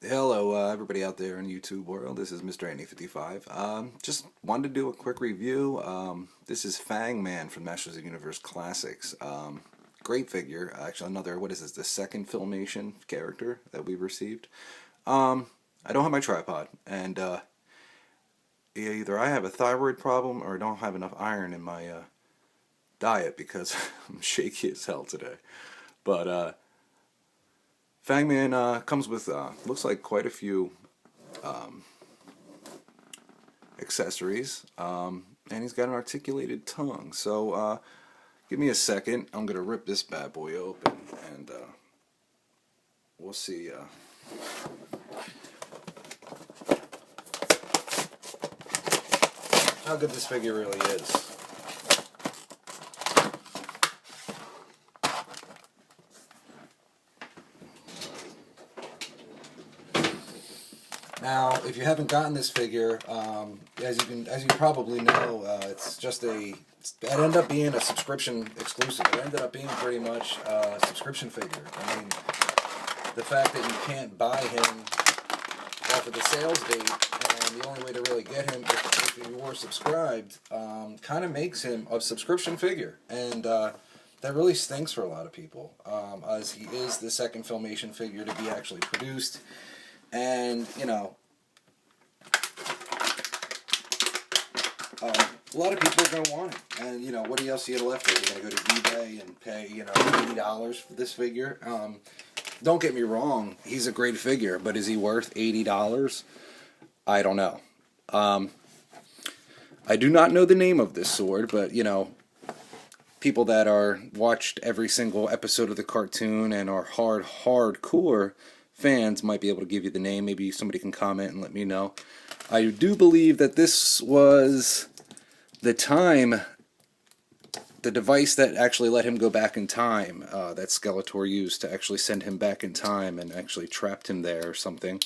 Hello, everybody out there in YouTube world. This is Mr. Andy55. Just wanted to do a quick review. This is Fang Man from Masters of the Universe Classics. Great figure. Actually, another, what is this, the second Filmation character that we've received. I don't have my tripod, and either I have a thyroid problem or I don't have enough iron in my diet because I'm shaky as hell today. But Fang Man comes with, looks like quite a few accessories, and he's got an articulated tongue. So give me a second. I'm going to rip this bad boy open, and we'll see how good this figure really is. Now, if you haven't gotten this figure, as you probably know, it's just it ended up being a subscription exclusive. It ended up being pretty much a subscription figure. I mean, the fact that you can't buy him off of the sales date, and the only way to really get him if you were subscribed, kind of makes him a subscription figure, and that really stinks for a lot of people, as he is the second Filmation figure to be actually produced. And, you know, a lot of people are going to want it. And, you know, what else you get left with? You're going to go to eBay and pay, you know, $80 for this figure. Don't get me wrong, he's a great figure, but is he worth $80? I don't know. I do not know the name of this sword, but, you know, people that are watched every single episode of the cartoon and are hardcore fans might be able to give you the name. Maybe somebody can comment and let me know. I do believe that this was the device that actually let him go back in time, that Skeletor used to actually send him back in time and actually trapped him there or something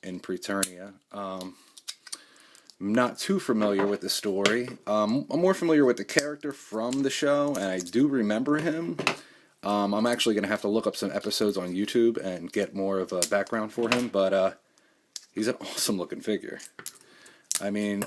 in Preternia. I'm not too familiar with the story. I'm more familiar with the character from the show, and I do remember him. I'm actually going to have to look up some episodes on YouTube and get more of a background for him, but he's an awesome looking figure. I mean,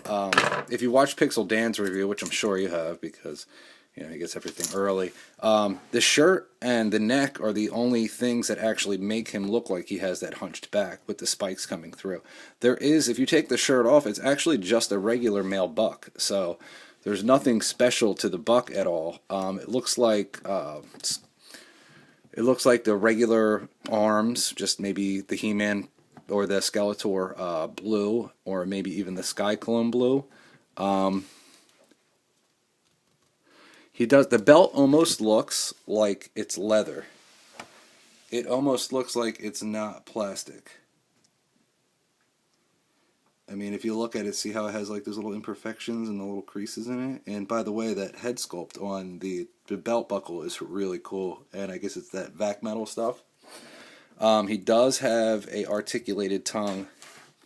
if you watch Pixel Dan's review, which I'm sure you have because, you know, he gets everything early, the shirt and the neck are the only things that actually make him look like he has that hunched back with the spikes coming through. There is, if you take the shirt off, it's actually just a regular male buck, so there's nothing special to the buck at all. It looks like the regular arms, just maybe the He-Man or the Skeletor blue, or maybe even the Sky Clone blue. The belt almost looks like it's leather. It almost looks like it's not plastic. I mean, if you look at it, see how it has like those little imperfections and the little creases in it? And by the way, that head sculpt on the belt buckle is really cool. And I guess it's that vac metal stuff. He does have a articulated tongue.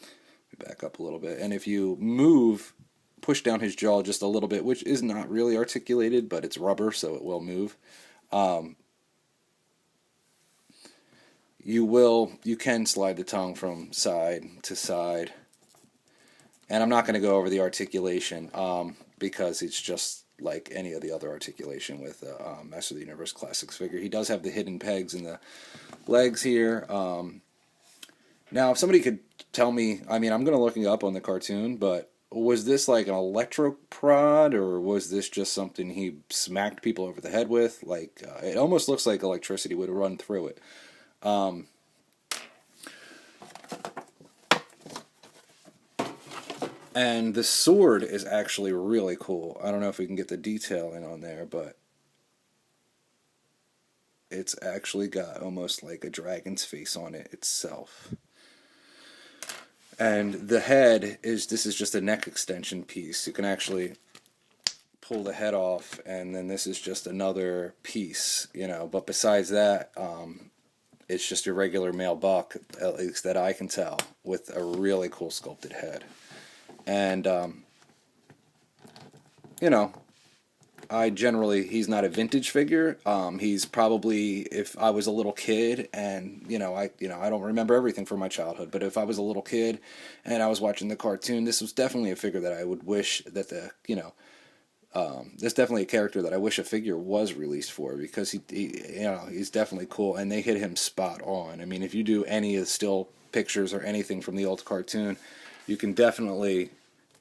Let me back up a little bit. And if you push down his jaw just a little bit, which is not really articulated, but it's rubber, so it will move. You can slide the tongue from side to side. And I'm not going to go over the articulation because it's just like any of the other articulation with Master of the Universe Classics figure. He does have the hidden pegs in the legs here. Now, if somebody could tell me, I mean, I'm going to look it up on the cartoon, but was this like an electro prod, or was this just something he smacked people over the head with? Like, it almost looks like electricity would run through it. And the sword is actually really cool. I don't know if we can get the detail in on there, but it's actually got almost like a dragon's face on it itself. And the head this is just a neck extension piece. You can actually pull the head off, and then this is just another piece, you know. But besides that, it's just a regular male buck, at least that I can tell, with a really cool sculpted head. And, you know, he's not a vintage figure. He's probably, if I was a little kid and, I don't remember everything from my childhood, but if I was a little kid and I was watching the cartoon, this was definitely a figure that I would wish that there's definitely a character that I wish a figure was released for, because he's definitely cool, and they hit him spot on. I mean, if you do any of the still pictures or anything from the old cartoon, you can definitely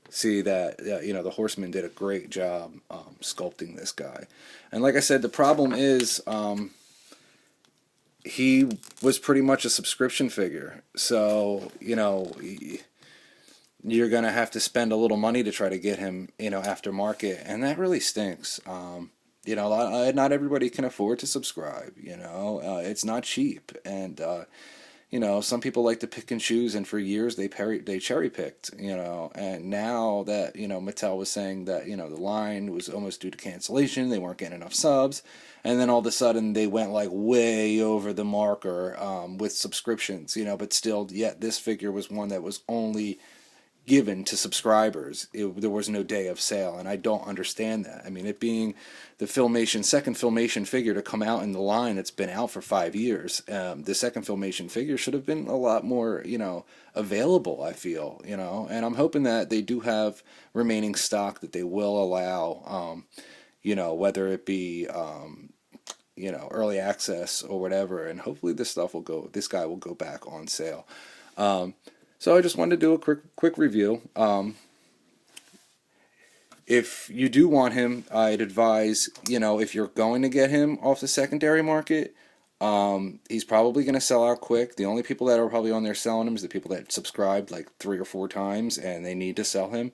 see that the Horseman did a great job sculpting this guy. And like I said, the problem is he was pretty much a subscription figure, so you're going to have to spend a little money to try to get him, aftermarket, and that really stinks. Not everybody can afford to subscribe, it's not cheap, and, some people like to pick and choose, and for years they cherry picked, and now that, Mattel was saying that, the line was almost due to cancellation, they weren't getting enough subs, and then all of a sudden they went like way over the marker with subscriptions, but still, yet this figure was one that was only given to subscribers. There was no day of sale, and I don't understand that. I mean, it being the second Filmation figure to come out in the line that's been out for 5 years, the second Filmation figure should have been a lot more, available, I feel, and I'm hoping that they do have remaining stock that they will allow, whether it be, early access or whatever, and hopefully this guy will go back on sale. So I just wanted to do a quick review. If you do want him, I'd advise, if you're going to get him off the secondary market, he's probably going to sell out quick. The only people that are probably on there selling him is the people that subscribed like 3 or 4 times and they need to sell him.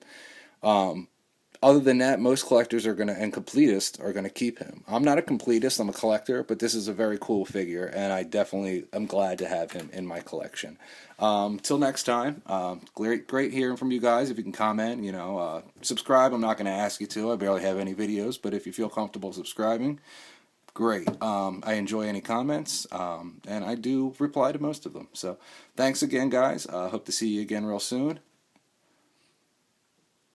Other than that, most collectors and completists are going to keep him. I'm not a completist, I'm a collector, but this is a very cool figure, and I definitely am glad to have him in my collection. Till next time, great hearing from you guys. If you can comment, subscribe. I'm not going to ask you to. I barely have any videos, but if you feel comfortable subscribing, great. I enjoy any comments, and I do reply to most of them. So thanks again, guys. Hope to see you again real soon.